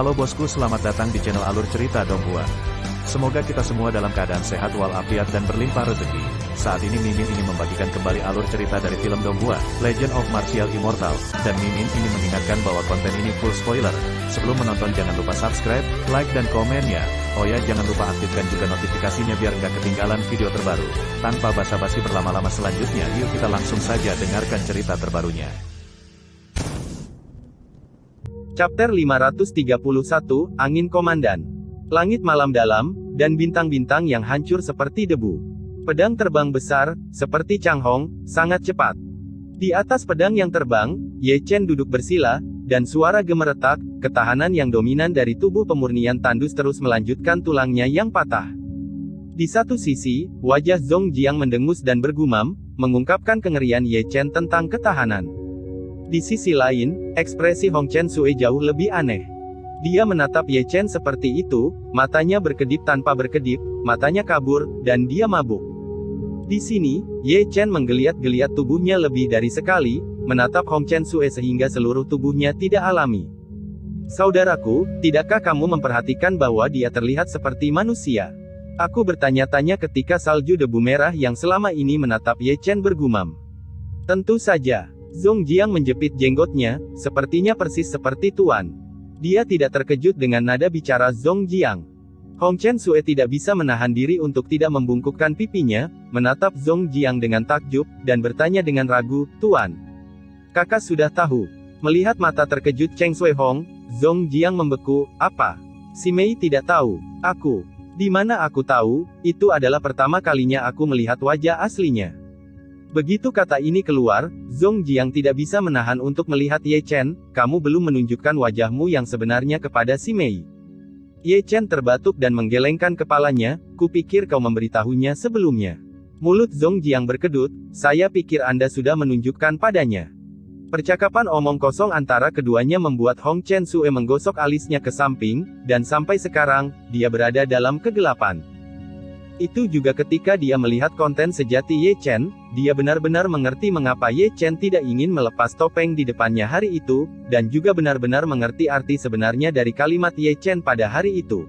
Halo bosku, selamat datang di channel Alur Cerita Donghua. Semoga kita semua dalam keadaan sehat walafiat dan berlimpah rezeki. Saat ini Mimin ingin membagikan kembali alur cerita dari film Donghua, Legend of Martial Immortal, dan Mimin ingin mengingatkan bahwa konten ini full spoiler. Sebelum menonton jangan lupa subscribe, like dan komennya. Oh ya, jangan lupa aktifkan juga notifikasinya biar nggak ketinggalan video terbaru. Tanpa basa-basi berlama-lama selanjutnya, yuk kita langsung saja dengarkan cerita terbarunya. Chapter 531, Angin Komandan. Langit malam dalam, dan bintang-bintang yang hancur seperti debu. Pedang terbang besar, seperti Changhong, sangat cepat. Di atas pedang yang terbang, Ye Chen duduk bersila, dan suara gemeretak, ketahanan yang dominan dari tubuh pemurnian tandus terus melanjutkan tulangnya yang patah. Di satu sisi, wajah Zhong Jiang mendengus dan bergumam, mengungkapkan kengerian Ye Chen tentang ketahanan. Di sisi lain, ekspresi Hong Chen Sue jauh lebih aneh. Dia menatap Ye Chen seperti itu, matanya berkedip tanpa berkedip, matanya kabur, dan dia mabuk. Di sini, Ye Chen menggeliat-geliat tubuhnya lebih dari sekali, menatap Hong Chen Sue sehingga seluruh tubuhnya tidak alami. Saudaraku, tidakkah kamu memperhatikan bahwa dia terlihat seperti manusia? Aku bertanya-tanya ketika salju debu merah yang selama ini menatap Ye Chen bergumam. Tentu saja. Zhong Jiang menjepit jenggotnya, sepertinya persis seperti Tuan. Dia tidak terkejut dengan nada bicara Zhong Jiang. Hong Chen Sue tidak bisa menahan diri untuk tidak membungkukkan pipinya, menatap Zhong Jiang dengan takjub, dan bertanya dengan ragu, "Tuan, kakak sudah tahu?" Melihat mata terkejut Cheng Sui Hong, Zhong Jiang membeku, "Apa? Si Mei tidak tahu? Aku? Di mana aku tahu? Itu adalah pertama kalinya aku melihat wajah aslinya." Begitu kata ini keluar, Zhong Jiang tidak bisa menahan untuk melihat Ye Chen, "Kamu belum menunjukkan wajahmu yang sebenarnya kepada si Mei." Ye Chen terbatuk dan menggelengkan kepalanya, "Kupikir kau memberitahunya sebelumnya." Mulut Zhong Jiang berkedut, "Saya pikir Anda sudah menunjukkan padanya." Percakapan omong kosong antara keduanya membuat Hong Chen Sue menggosok alisnya ke samping, dan sampai sekarang, dia berada dalam kegelapan. Itu juga ketika dia melihat konten sejati Ye Chen, dia benar-benar mengerti mengapa Ye Chen tidak ingin melepas topeng di depannya hari itu, dan juga benar-benar mengerti arti sebenarnya dari kalimat Ye Chen pada hari itu.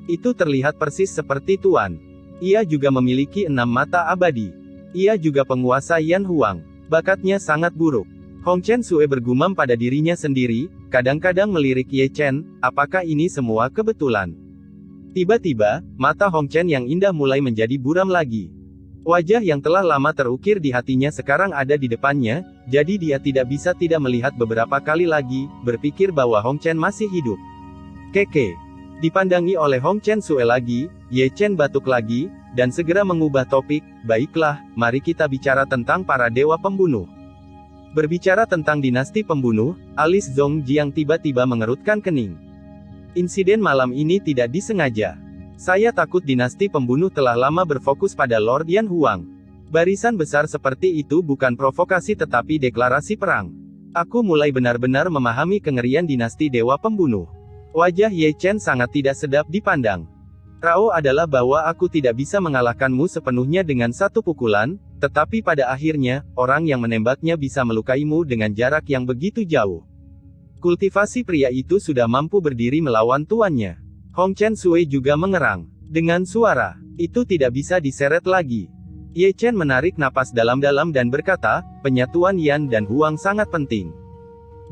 Itu terlihat persis seperti Tuan. Ia juga memiliki 6 mata abadi. Ia juga penguasa Yan Huang. Bakatnya sangat buruk. Hong Chen Sue bergumam pada dirinya sendiri, kadang-kadang melirik Ye Chen, apakah ini semua kebetulan? Tiba-tiba, mata Hong Chen yang indah mulai menjadi buram lagi. Wajah yang telah lama terukir di hatinya sekarang ada di depannya, jadi dia tidak bisa tidak melihat beberapa kali lagi, berpikir bahwa Hong Chen masih hidup. Keke. Dipandangi oleh Hong Chen Sue lagi, Ye Chen batuk lagi, dan segera mengubah topik, "Baiklah, mari kita bicara tentang para dewa pembunuh." Berbicara tentang dinasti pembunuh, alis Zhong Jiang tiba-tiba mengerutkan kening. Insiden malam ini tidak disengaja. Saya takut dinasti pembunuh telah lama berfokus pada Lord Yan Huang. Barisan besar seperti itu bukan provokasi tetapi deklarasi perang. Aku mulai benar-benar memahami kengerian dinasti dewa pembunuh. Wajah Ye Chen sangat tidak sedap dipandang. Rao adalah bahwa aku tidak bisa mengalahkanmu sepenuhnya dengan satu pukulan, tetapi pada akhirnya, orang yang menembaknya bisa melukaimu dengan jarak yang begitu jauh. Kultivasi pria itu sudah mampu berdiri melawan tuannya. Hong Chen Sue juga mengerang. Dengan suara, "Itu tidak bisa diseret lagi." Ye Chen menarik napas dalam-dalam dan berkata, "Penyatuan Yan dan Huang sangat penting.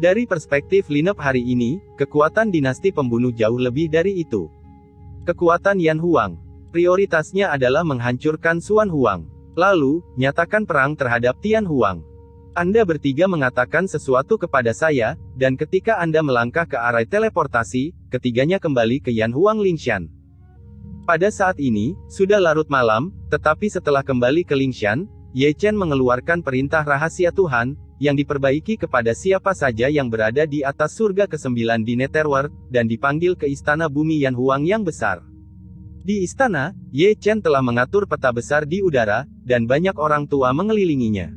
Dari perspektif lineup hari ini, kekuatan dinasti pembunuh jauh lebih dari itu. Kekuatan Yan Huang. Prioritasnya adalah menghancurkan Xuan Huang. Lalu, nyatakan perang terhadap Tian Huang. Anda bertiga mengatakan sesuatu kepada saya, dan ketika Anda melangkah ke arah teleportasi, ketiganya kembali ke Yan Huang Lingshan. Pada saat ini, sudah larut malam, tetapi setelah kembali ke Lingshan, Ye Chen mengeluarkan perintah rahasia Tuhan, yang diperbaiki kepada siapa saja yang berada di atas surga ke-9 di Netherworld, dan dipanggil ke istana bumi Yan Huang yang besar. Di istana, Ye Chen telah mengatur peta besar di udara, dan banyak orang tua mengelilinginya.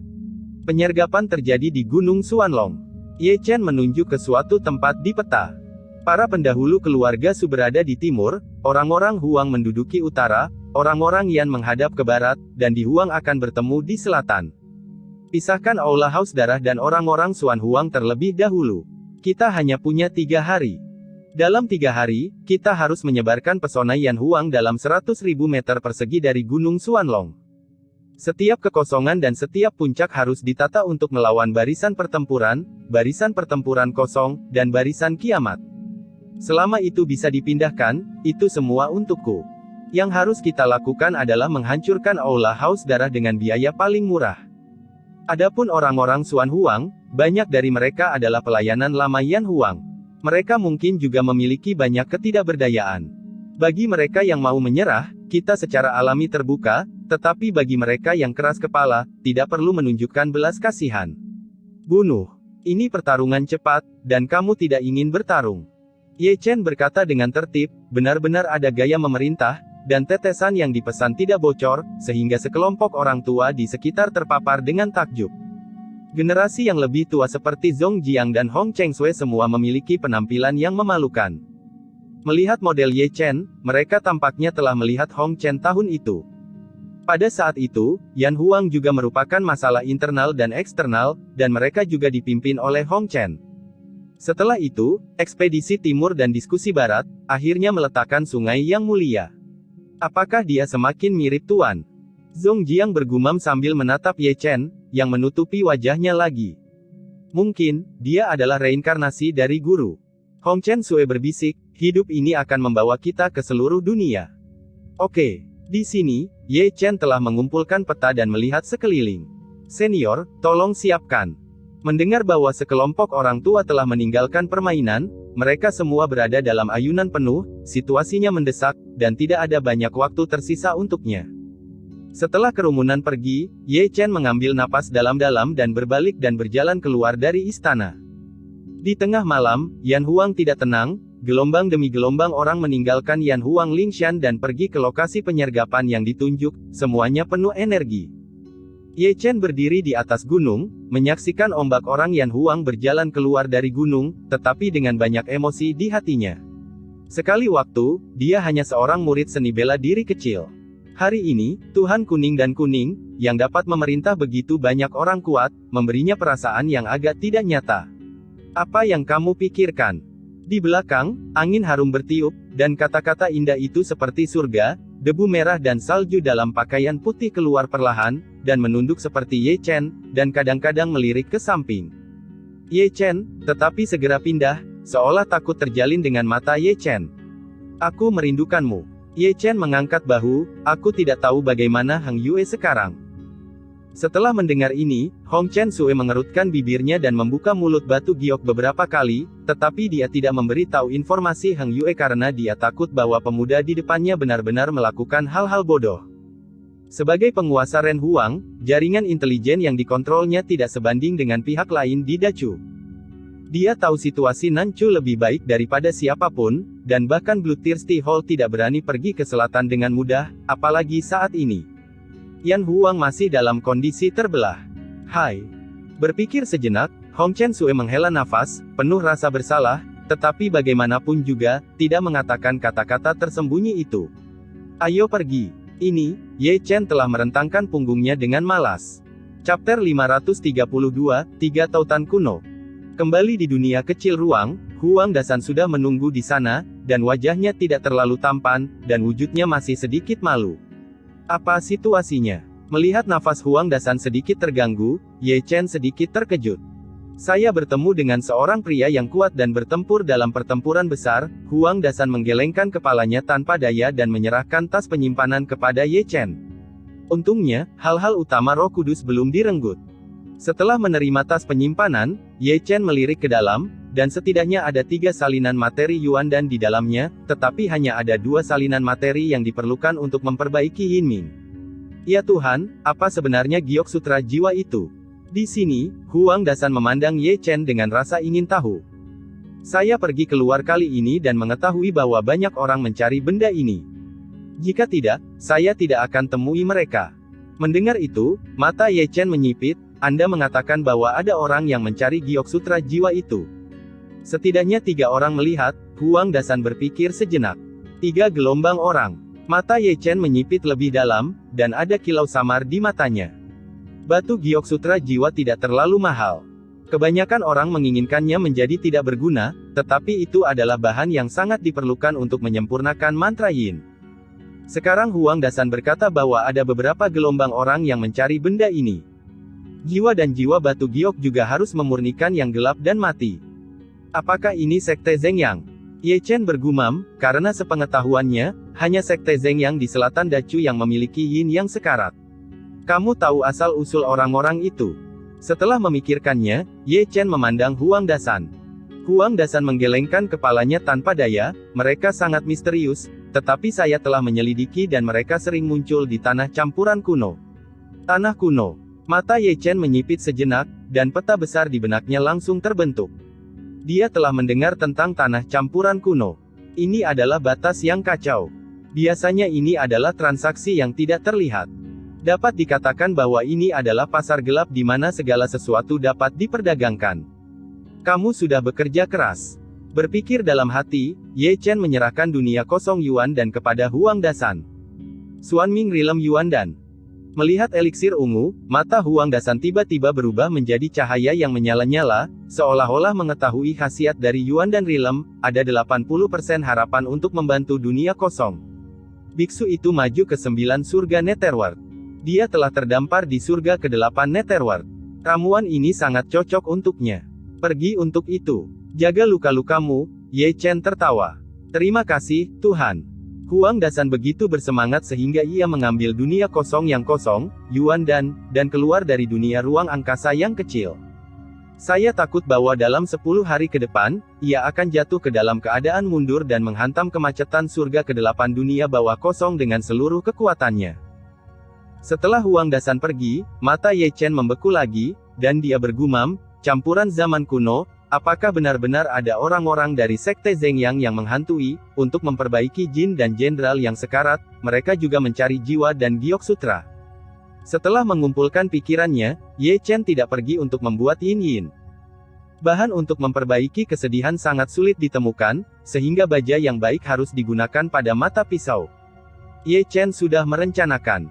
Penyergapan terjadi di Gunung Xuanlong. Ye Chen menunjuk ke suatu tempat di peta. Para pendahulu keluarga Su berada di timur, orang-orang Huang menduduki utara, orang-orang Yan menghadap ke barat, dan di Huang akan bertemu di selatan. Pisahkan Aula Haus Darah dan orang-orang Xuan Huang terlebih dahulu. Kita hanya punya 3 hari. Dalam 3 hari, kita harus menyebarkan pesona Yan Huang dalam 100.000 meter persegi dari Gunung Xuanlong. Setiap kekosongan dan setiap puncak harus ditata untuk melawan barisan pertempuran kosong, dan barisan kiamat. Selama itu bisa dipindahkan, itu semua untukku. Yang harus kita lakukan adalah menghancurkan Aula Haus Darah dengan biaya paling murah. Adapun orang-orang Xuan Huang, banyak dari mereka adalah pelayanan lama Yan Huang. Mereka mungkin juga memiliki banyak ketidakberdayaan. Bagi mereka yang mau menyerah, kita secara alami terbuka, tetapi bagi mereka yang keras kepala, tidak perlu menunjukkan belas kasihan. Bunuh. Ini pertarungan cepat, dan kamu tidak ingin bertarung. Ye Chen berkata dengan tertib, benar-benar ada gaya memerintah, dan tetesan yang dipesan tidak bocor, sehingga sekelompok orang tua di sekitar terpapar dengan takjub. Generasi yang lebih tua seperti Zhong Jiang dan Hong Chengsui semua memiliki penampilan yang memalukan. Melihat model Ye Chen, mereka tampaknya telah melihat Hong Chen tahun itu. Pada saat itu, Yan Huang juga merupakan masalah internal dan eksternal, dan mereka juga dipimpin oleh Hong Chen. Setelah itu, ekspedisi timur dan diskusi barat, akhirnya meletakkan sungai yang mulia. Apakah dia semakin mirip Tuan? Zhong Jiang bergumam sambil menatap Ye Chen, yang menutupi wajahnya lagi. Mungkin, dia adalah reinkarnasi dari guru. Hong Chen Sui berbisik, hidup ini akan membawa kita ke seluruh dunia. Oke, di sini, Ye Chen telah mengumpulkan peta dan melihat sekeliling. Senior, tolong siapkan. Mendengar bahwa sekelompok orang tua telah meninggalkan permainan, mereka semua berada dalam ayunan penuh, situasinya mendesak, dan tidak ada banyak waktu tersisa untuknya. Setelah kerumunan pergi, Ye Chen mengambil napas dalam-dalam dan berbalik dan berjalan keluar dari istana. Di tengah malam, Yan Huang tidak tenang, gelombang demi gelombang orang meninggalkan Yan Huang Lingshan dan pergi ke lokasi penyergapan yang ditunjuk, semuanya penuh energi. Ye Chen berdiri di atas gunung, menyaksikan ombak orang Yan Huang berjalan keluar dari gunung, tetapi dengan banyak emosi di hatinya. Sekali waktu, dia hanya seorang murid seni bela diri kecil. Hari ini, Tuhan Kuning dan Kuning, yang dapat memerintah begitu banyak orang kuat, memberinya perasaan yang agak tidak nyata. Apa yang kamu pikirkan? Di belakang, angin harum bertiup, dan kata-kata indah itu seperti surga, debu merah dan salju dalam pakaian putih keluar perlahan, dan menunduk seperti Ye Chen, dan kadang-kadang melirik ke samping. Ye Chen, tetapi segera pindah, seolah takut terjalin dengan mata Ye Chen. Aku merindukanmu. Ye Chen mengangkat bahu, aku tidak tahu bagaimana Hang Yue sekarang. Setelah mendengar ini, Hong Chen Sui mengerutkan bibirnya dan membuka mulut batu giok beberapa kali, tetapi dia tidak memberi tahu informasi Hang Yue karena dia takut bahwa pemuda di depannya benar-benar melakukan hal-hal bodoh. Sebagai penguasa Ren Huang, jaringan intelijen yang dikontrolnya tidak sebanding dengan pihak lain di Dachu. Dia tahu situasi Nanchu lebih baik daripada siapapun, dan bahkan Bloodthirsty Hall tidak berani pergi ke selatan dengan mudah, apalagi saat ini. Yan Huang masih dalam kondisi terbelah. Hai. Berpikir sejenak, Hong Chen Sui menghela nafas, penuh rasa bersalah, tetapi bagaimanapun juga, tidak mengatakan kata-kata tersembunyi itu. Ayo pergi. Ini, Ye Chen telah merentangkan punggungnya dengan malas. Chapter 532, 3 Tautan Kuno. Kembali di dunia kecil ruang, Huang Dasan sudah menunggu di sana, dan wajahnya tidak terlalu tampan, dan wujudnya masih sedikit malu. Apa situasinya? Melihat nafas Huang Dasan sedikit terganggu, Ye Chen sedikit terkejut. Saya bertemu dengan seorang pria yang kuat dan bertempur dalam pertempuran besar. Huang Dasan menggelengkan kepalanya tanpa daya dan menyerahkan tas penyimpanan kepada Ye Chen. Untungnya, hal-hal utama Roh Kudus belum direnggut. Setelah menerima tas penyimpanan, Ye Chen melirik ke dalam, dan setidaknya ada 3 salinan materi Yuan dan di dalamnya, tetapi hanya ada 2 salinan materi yang diperlukan untuk memperbaiki Yin Ming. Ya Tuhan, apa sebenarnya Giok Sutra Jiwa itu? Di sini, Huang Dasan memandang Ye Chen dengan rasa ingin tahu. Saya pergi keluar kali ini dan mengetahui bahwa banyak orang mencari benda ini. Jika tidak, saya tidak akan temui mereka. Mendengar itu, mata Ye Chen menyipit. Anda mengatakan bahwa ada orang yang mencari Giok Sutra Jiwa itu. Setidaknya 3 orang melihat, Huang Dasan berpikir sejenak. 3 gelombang orang. Mata Ye Chen menyipit lebih dalam, dan ada kilau samar di matanya. Batu Giok Sutra Jiwa tidak terlalu mahal. Kebanyakan orang menginginkannya menjadi tidak berguna, tetapi itu adalah bahan yang sangat diperlukan untuk menyempurnakan mantra yin. Sekarang Huang Dasan berkata bahwa ada beberapa gelombang orang yang mencari benda ini. Jiwa dan jiwa batu giok juga harus memurnikan yang gelap dan mati. Apakah ini sekte Zhengyang? Ye Chen bergumam, karena sepengetahuannya, hanya sekte Zhengyang di selatan Dacu yang memiliki yin yang sekarat. Kamu tahu asal-usul orang-orang itu? Setelah memikirkannya, Ye Chen memandang Huang Dasan. Huang Dasan menggelengkan kepalanya tanpa daya, mereka sangat misterius, tetapi saya telah menyelidiki dan mereka sering muncul di tanah campuran kuno. Tanah kuno. Mata Ye Chen menyipit sejenak, dan peta besar di benaknya langsung terbentuk. Dia telah mendengar tentang tanah campuran kuno. Ini adalah batas yang kacau. Biasanya ini adalah transaksi yang tidak terlihat. Dapat dikatakan bahwa ini adalah pasar gelap di mana segala sesuatu dapat diperdagangkan. Kamu sudah bekerja keras. Berpikir dalam hati, Ye Chen menyerahkan dunia kosong Yuan Dan kepada Huang Dasan. Xuanming Rilem Yuan Dan. Melihat eliksir ungu, mata Huang Dasan tiba-tiba berubah menjadi cahaya yang menyala-nyala, seolah-olah mengetahui khasiat dari Yuan Dan Rilem, ada 80% harapan untuk membantu dunia kosong. Biksu itu maju ke 9 surga Netherworld. Dia telah terdampar di surga ke-8 Netherworld. Ramuan ini sangat cocok untuknya. Pergi untuk itu. Jaga luka-lukamu, Ye Chen tertawa. Terima kasih, Tuhan. Huang Dasan begitu bersemangat sehingga ia mengambil dunia kosong yang kosong, Yuan Dan keluar dari dunia ruang angkasa yang kecil. Saya takut bahwa dalam 10 hari ke depan, ia akan jatuh ke dalam keadaan mundur dan menghantam kemacetan surga ke-8 dunia bawah kosong dengan seluruh kekuatannya. Setelah Huang Dasan pergi, mata Ye Chen membeku lagi, dan dia bergumam, campuran zaman kuno. Apakah benar-benar ada orang-orang dari sekte Zhengyang yang menghantui, untuk memperbaiki jin dan jenderal yang sekarat, mereka juga mencari jiwa dan giok sutra. Setelah mengumpulkan pikirannya, Ye Chen tidak pergi untuk membuat yin-yin. Bahan untuk memperbaiki kesedihan sangat sulit ditemukan, sehingga baja yang baik harus digunakan pada mata pisau. Ye Chen sudah merencanakan.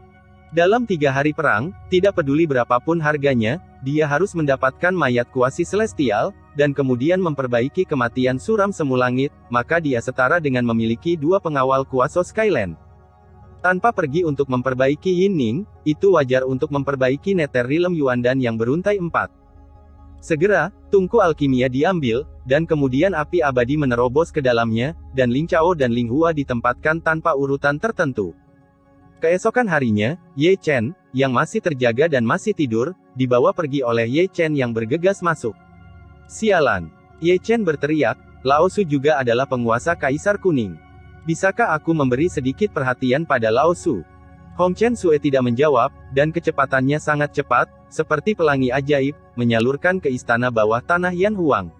Dalam 3 hari perang, tidak peduli berapapun harganya, dia harus mendapatkan mayat kuasi celestial, dan kemudian memperbaiki kematian suram semu langit, maka dia setara dengan memiliki 2 pengawal kuasa Skyland. Tanpa pergi untuk memperbaiki Yinning, itu wajar untuk memperbaiki Nether Realm Yuan Dan yang beruntai 4. Segera, tungku alkimia diambil, dan kemudian api abadi menerobos ke dalamnya, dan Ling Chao dan Ling Hua ditempatkan tanpa urutan tertentu. Keesokan harinya, Ye Chen, yang masih terjaga dan masih tidur, dibawa pergi oleh Ye Chen yang bergegas masuk. Sialan! Ye Chen berteriak, Lao Su juga adalah penguasa Kaisar Kuning. Bisakah aku memberi sedikit perhatian pada Lao Su? Hong Chen Sue tidak menjawab, dan kecepatannya sangat cepat, seperti pelangi ajaib, menyalurkan ke istana bawah tanah Yan Huang.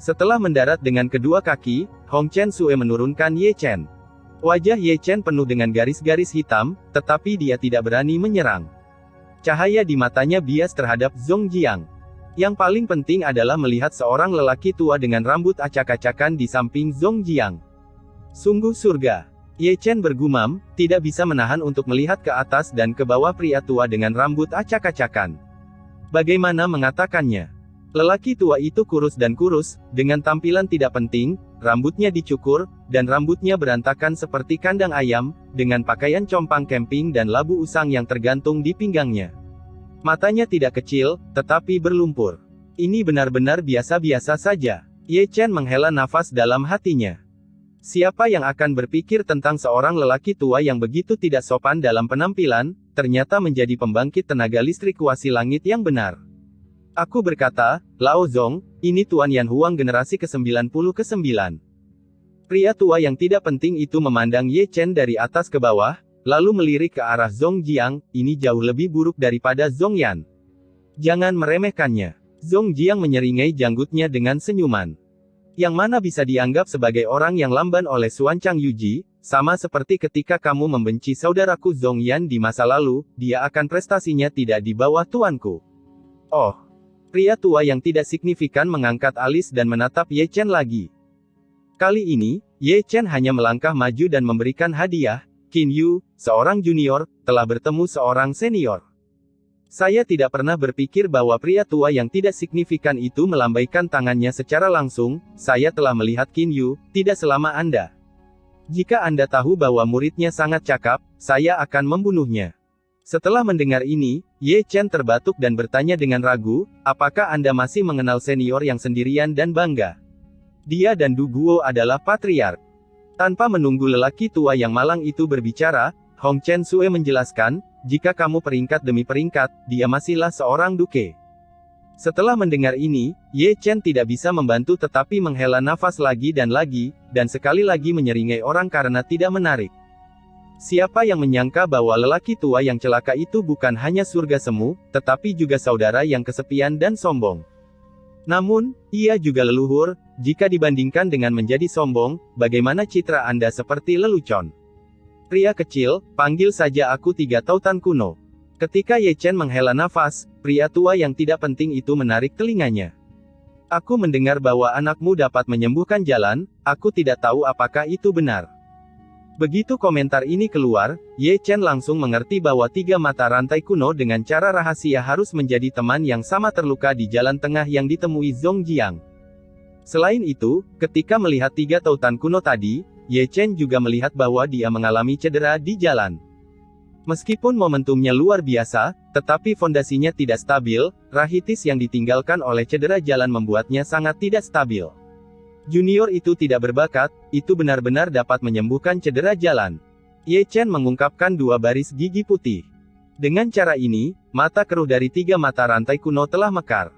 Setelah mendarat dengan kedua kaki, Hong Chen Sue menurunkan Ye Chen. Wajah Ye Chen penuh dengan garis-garis hitam, tetapi dia tidak berani menyerang. Cahaya di matanya bias terhadap Zhong Jiang. Yang paling penting adalah melihat seorang lelaki tua dengan rambut acak-acakan di samping Zhong Jiang. Sungguh surga. Ye Chen bergumam, tidak bisa menahan untuk melihat ke atas dan ke bawah pria tua dengan rambut acak-acakan. Bagaimana mengatakannya? Lelaki tua itu kurus dan kurus, dengan tampilan tidak penting, rambutnya dicukur, dan rambutnya berantakan seperti kandang ayam, dengan pakaian compang camping dan labu usang yang tergantung di pinggangnya. Matanya tidak kecil, tetapi berlumpur. Ini benar-benar biasa-biasa saja. Ye Chen menghela nafas dalam hatinya. Siapa yang akan berpikir tentang seorang lelaki tua yang begitu tidak sopan dalam penampilan, ternyata menjadi pembangkit tenaga listrik kuasi langit yang benar. Aku berkata, Lao Zong, ini Tuan Yan Huang generasi ke-99. Pria tua yang tidak penting itu memandang Ye Chen dari atas ke bawah, lalu melirik ke arah Zhong Jiang, ini jauh lebih buruk daripada Zhong Yan. Jangan meremehkannya. Zhong Jiang menyeringai janggutnya dengan senyuman. Yang mana bisa dianggap sebagai orang yang lamban oleh Xuanchang Yuji, sama seperti ketika kamu membenci saudaraku Zhong Yan di masa lalu, dia akan prestasinya tidak di bawah tuanku. Oh. Pria tua yang tidak signifikan mengangkat alis dan menatap Ye Chen lagi. Kali ini, Ye Chen hanya melangkah maju dan memberikan hadiah. Qin Yu, seorang junior, telah bertemu seorang senior. Saya tidak pernah berpikir bahwa pria tua yang tidak signifikan itu melambaikan tangannya secara langsung. Saya telah melihat Qin Yu, tidak selama Anda. Jika Anda tahu bahwa muridnya sangat cakap, saya akan membunuhnya. Setelah mendengar ini, Ye Chen terbatuk dan bertanya dengan ragu, apakah Anda masih mengenal senior yang sendirian dan bangga? Dia dan Du Guo adalah patriark. Tanpa menunggu lelaki tua yang malang itu berbicara, Hong Chen Sue menjelaskan, jika kamu peringkat demi peringkat, dia masihlah seorang duke. Setelah mendengar ini, Ye Chen tidak bisa membantu tetapi menghela nafas lagi, dan sekali lagi menyeringai orang karena tidak menarik. Siapa yang menyangka bahwa lelaki tua yang celaka itu bukan hanya surga semu, tetapi juga saudara yang kesepian dan sombong. Namun, ia juga leluhur. Jika dibandingkan dengan menjadi sombong, bagaimana citra Anda seperti lelucon? Pria kecil, panggil saja aku 3 tautan kuno. Ketika Ye Chen menghela nafas, pria tua yang tidak penting itu menarik telinganya. Aku mendengar bahwa anakmu dapat menyembuhkan jalan, aku tidak tahu apakah itu benar. Begitu komentar ini keluar, Ye Chen langsung mengerti bahwa 3 mata rantai kuno dengan cara rahasia harus menjadi teman yang sama terluka di jalan tengah yang ditemui Zhong Jiang. Selain itu, ketika melihat 3 tautan kuno tadi, Ye Chen juga melihat bahwa dia mengalami cedera di jalan. Meskipun momentumnya luar biasa, tetapi fondasinya tidak stabil, rahitis yang ditinggalkan oleh cedera jalan membuatnya sangat tidak stabil. Junior itu tidak berbakat, itu benar-benar dapat menyembuhkan cedera jalan. Ye Chen mengungkapkan 2 baris gigi putih. Dengan cara ini, mata keruh dari 3 mata rantai kuno telah mekar.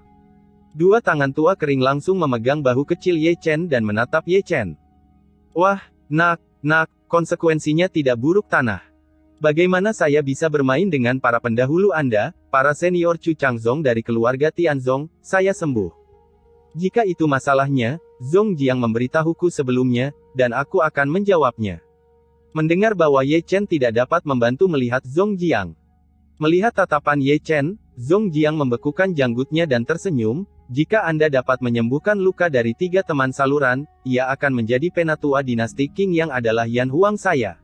2 tangan tua kering langsung memegang bahu kecil Ye Chen dan menatap Ye Chen. Wah, nak, konsekuensinya tidak buruk tanah. Bagaimana saya bisa bermain dengan para pendahulu Anda, para senior Chu Changzong dari keluarga Tianzong, saya sembuh. Jika itu masalahnya, Zhong Jiang memberitahuku sebelumnya, dan aku akan menjawabnya. Mendengar bahwa Ye Chen tidak dapat membantu melihat Zhong Jiang. Melihat tatapan Ye Chen, Zhong Jiang membekukan janggutnya dan tersenyum, jika Anda dapat menyembuhkan luka dari 3 teman saluran, ia akan menjadi penatua dinasti Qing yang adalah Yan Huang saya.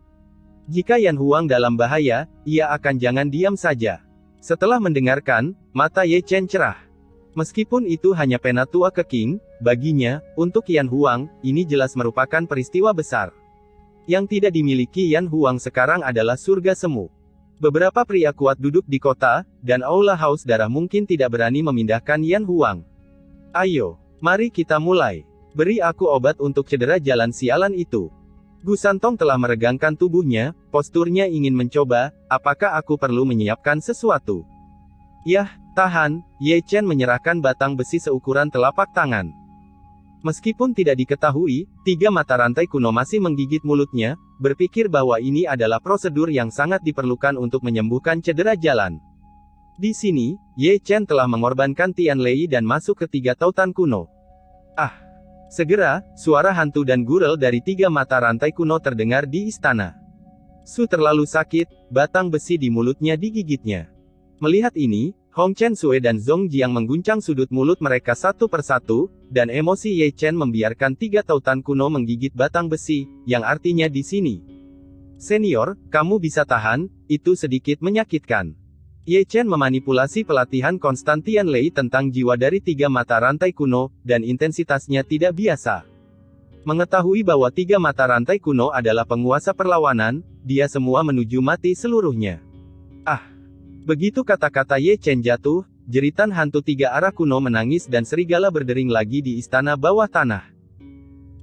Jika Yan Huang dalam bahaya, ia akan jangan diam saja. Setelah mendengarkan, mata Ye Chen cerah. Meskipun itu hanya penatua ke Qing, baginya, untuk Yan Huang, ini jelas merupakan peristiwa besar. Yang tidak dimiliki Yan Huang sekarang adalah surga semu. Beberapa pria kuat duduk di kota, dan Aula Haus Darah mungkin tidak berani memindahkan Yan Huang. Ayo, mari kita mulai. Beri aku obat untuk cedera jalan sialan itu. Gu Santong telah meregangkan tubuhnya, posturnya ingin mencoba, apakah aku perlu menyiapkan sesuatu? Yah, tahan, Ye Chen menyerahkan batang besi seukuran telapak tangan. Meskipun tidak diketahui, 3 mata rantai kuno masih menggigit mulutnya, berpikir bahwa ini adalah prosedur yang sangat diperlukan untuk menyembuhkan cedera jalan. Di sini, Ye Chen telah mengorbankan Tian Lei dan masuk ke 3 tautan kuno. Ah! Segera, suara hantu dan gurel dari 3 mata rantai kuno terdengar di istana. Su terlalu sakit, batang besi di mulutnya digigitnya. Melihat ini, Hong Chen Sue dan Zhong Jiang mengguncang sudut mulut mereka satu persatu, dan emosi Ye Chen membiarkan 3 tautan kuno menggigit batang besi, yang artinya di sini. Senior, kamu bisa tahan, itu sedikit menyakitkan. Ye Chen memanipulasi pelatihan Konstantian Lei tentang jiwa dari 3 mata rantai kuno, dan intensitasnya tidak biasa. Mengetahui bahwa 3 mata rantai kuno adalah penguasa perlawanan, dia semua menuju mati seluruhnya. Ah! Begitu kata-kata Ye Chen jatuh, jeritan hantu 3 arah kuno menangis dan serigala berdering lagi di istana bawah tanah.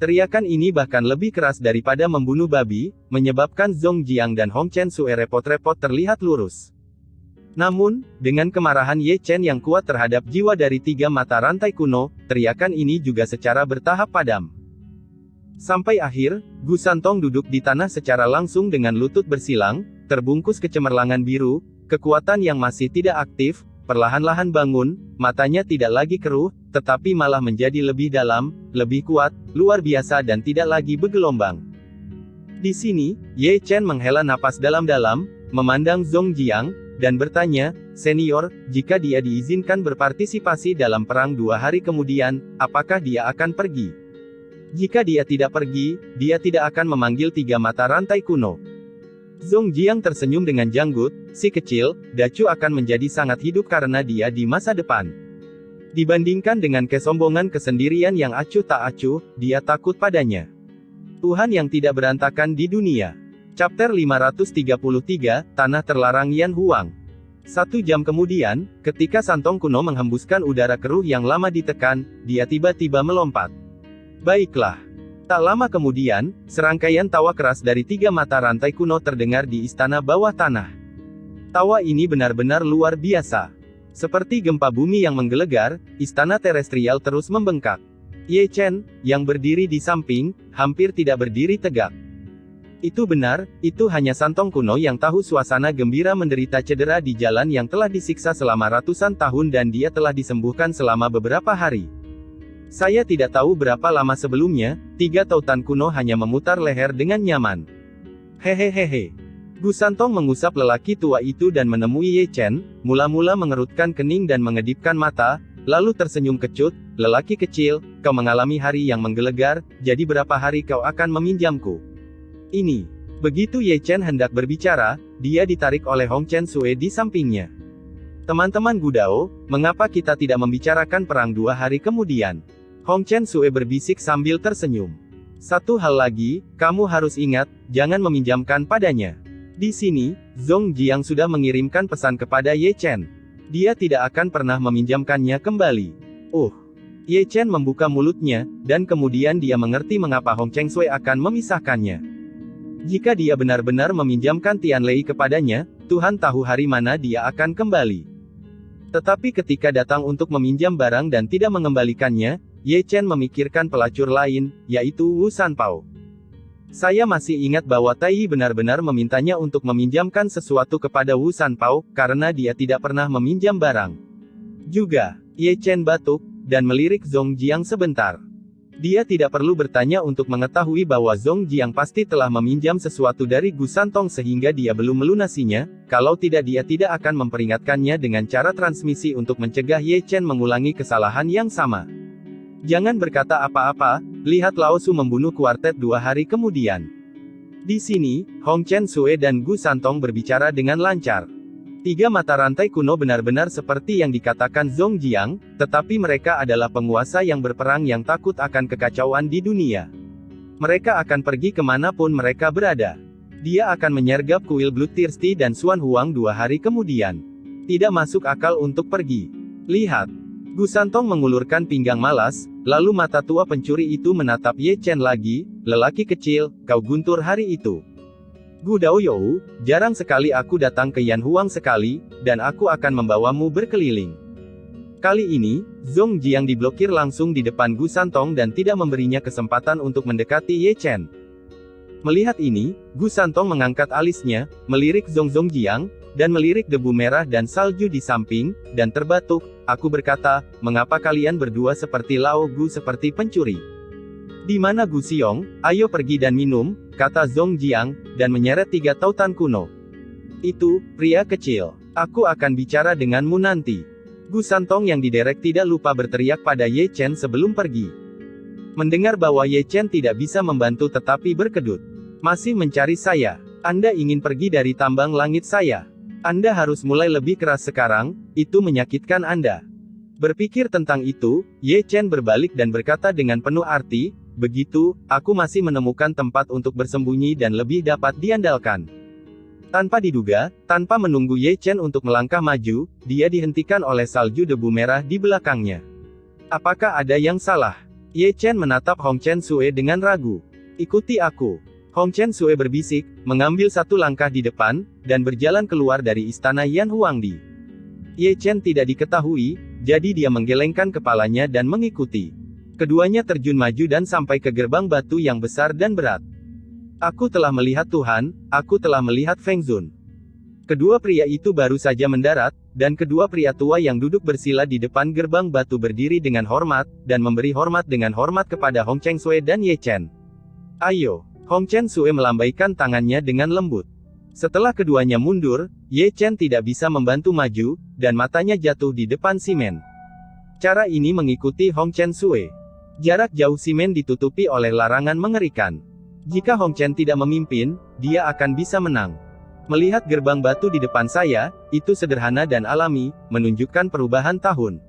Teriakan ini bahkan lebih keras daripada membunuh babi, menyebabkan Zhong Jiang dan Hong Chen Sue repot-repot terlihat lurus. Namun, dengan kemarahan Ye Chen yang kuat terhadap jiwa dari 3 mata rantai kuno, teriakan ini juga secara bertahap padam. Sampai akhir, Gu Santong duduk di tanah secara langsung dengan lutut bersilang, terbungkus kecemerlangan biru, kekuatan yang masih tidak aktif, perlahan-lahan bangun, matanya tidak lagi keruh, tetapi malah menjadi lebih dalam, lebih kuat, luar biasa dan tidak lagi bergelombang. Di sini, Ye Chen menghela napas dalam-dalam, memandang Zhong Jiang, dan bertanya, senior, jika dia diizinkan berpartisipasi dalam perang 2 hari kemudian, apakah dia akan pergi? Jika dia tidak pergi, dia tidak akan memanggil 3 mata rantai kuno. Zhong Jiang tersenyum dengan janggut, si kecil, Dacu akan menjadi sangat hidup karena dia di masa depan. Dibandingkan dengan kesombongan kesendirian yang acuh tak acuh, dia takut padanya. Tuhan yang tidak berantakan di dunia. Chapter 533, Tanah Terlarang Yan Huang. 1 jam kemudian, ketika Santong kuno menghembuskan udara keruh yang lama ditekan, dia tiba-tiba melompat. Baiklah. Tak lama kemudian, serangkaian tawa keras dari 3 mata rantai kuno terdengar di istana bawah tanah. Tawa ini benar-benar luar biasa. Seperti gempa bumi yang menggelegar, istana terestrial terus membengkak. Ye Chen, yang berdiri di samping, hampir tidak berdiri tegak. Itu benar, itu hanya Santong kuno yang tahu suasana gembira menderita cedera di jalan yang telah disiksa selama ratusan tahun dan dia telah disembuhkan selama beberapa hari. Saya tidak tahu berapa lama sebelumnya, 3 tautan kuno hanya memutar leher dengan nyaman. Hehehehe. Gu Santong mengusap lelaki tua itu dan menemui Ye Chen, mula-mula mengerutkan kening dan mengedipkan mata, lalu tersenyum kecut. Lelaki kecil, kau mengalami hari yang menggelegar, jadi berapa hari kau akan meminjamku? Ini. Begitu Ye Chen hendak berbicara, dia ditarik oleh Hong Chen Sue di sampingnya. Teman-teman Gudao, mengapa kita tidak membicarakan perang 2 hari kemudian? Hong Chen Sue berbisik sambil tersenyum. Satu hal lagi, kamu harus ingat, jangan meminjamkan padanya. Di sini, Zhong Jiang sudah mengirimkan pesan kepada Ye Chen. Dia tidak akan pernah meminjamkannya kembali. Ye Chen membuka mulutnya, dan kemudian dia mengerti mengapa Hong Cheng Sui akan memisahkannya. Jika dia benar-benar meminjamkan Tianlei kepadanya, Tuhan tahu hari mana dia akan kembali. Tetapi ketika datang untuk meminjam barang dan tidak mengembalikannya, Ye Chen memikirkan pelacur lain, yaitu Wu Sanpao. Saya masih ingat bahwa Tai Yi benar-benar memintanya untuk meminjamkan sesuatu kepada Wu Sanpao, karena dia tidak pernah meminjam barang. Juga, Ye Chen batuk, dan melirik Zhong Jiang sebentar. Dia tidak perlu bertanya untuk mengetahui bahwa Zhong Jiang pasti telah meminjam sesuatu dari Gu Santong sehingga dia belum melunasinya, kalau tidak dia tidak akan memperingatkannya dengan cara transmisi untuk mencegah Ye Chen mengulangi kesalahan yang sama. Jangan berkata apa-apa, lihat Lao Su membunuh kuartet 2 hari kemudian. Di sini, Hong Chen Sue dan Gu Santong berbicara dengan lancar. 3 mata rantai kuno benar-benar seperti yang dikatakan Zhong Jiang, tetapi mereka adalah penguasa yang berperang yang takut akan kekacauan di dunia. Mereka akan pergi kemanapun mereka berada. Dia akan menyergap kuil Bloodthirsty dan Xuan Huang 2 hari kemudian. Tidak masuk akal untuk pergi. Lihat. Gu Santong mengulurkan pinggang malas, lalu mata tua pencuri itu menatap Ye Chen lagi. Lelaki kecil, kau guntur hari itu. Gu Daoyou, jarang sekali aku datang ke Yan Huang sekali, dan aku akan membawamu berkeliling. Kali ini, Zhong Jiang diblokir langsung di depan Gu Santong dan tidak memberinya kesempatan untuk mendekati Ye Chen. Melihat ini, Gu Santong mengangkat alisnya, melirik Zhong Jiang, dan melirik debu merah dan salju di samping, dan terbatuk. Aku berkata, mengapa kalian berdua seperti Lao Gu seperti pencuri? Di mana Gu Xiong? Ayo pergi dan minum, kata Zhong Jiang, dan menyeret 3 tautan kuno. Itu, pria kecil. Aku akan bicara denganmu nanti. Gu Santong yang diderek tidak lupa berteriak pada Ye Chen sebelum pergi. Mendengar bahwa Ye Chen tidak bisa membantu tetapi berkedut. Masih mencari saya. Anda ingin pergi dari tambang langit saya. Anda harus mulai lebih keras sekarang, itu menyakitkan Anda. Berpikir tentang itu, Ye Chen berbalik dan berkata dengan penuh arti, begitu, aku masih menemukan tempat untuk bersembunyi dan lebih dapat diandalkan. Tanpa diduga, tanpa menunggu Ye Chen untuk melangkah maju, dia dihentikan oleh salju debu merah di belakangnya. Apakah ada yang salah? Ye Chen menatap Hong Chen Sue dengan ragu. Ikuti aku. Hong Chen Sue berbisik, mengambil 1 langkah di depan, dan berjalan keluar dari istana Yan Huangdi. Ye Chen tidak diketahui, jadi dia menggelengkan kepalanya dan mengikuti. Keduanya terjun maju dan sampai ke gerbang batu yang besar dan berat. Aku telah melihat Tuhan, aku telah melihat Feng Zun. Kedua pria itu baru saja mendarat, dan kedua pria tua yang duduk bersila di depan gerbang batu berdiri dengan hormat, dan memberi hormat dengan hormat kepada Hong Chen Sue dan Ye Chen. Ayo. Hong Chen Sue melambaikan tangannya dengan lembut. Setelah keduanya mundur, Ye Chen tidak bisa membantu maju, dan matanya jatuh di depan simen. Cara ini mengikuti Hong Chen Sue. Jarak jauh simen ditutupi oleh larangan mengerikan. Jika Hong Chen tidak memimpin, dia akan bisa menang. Melihat gerbang batu di depan saya, itu sederhana dan alami, menunjukkan perubahan tahun.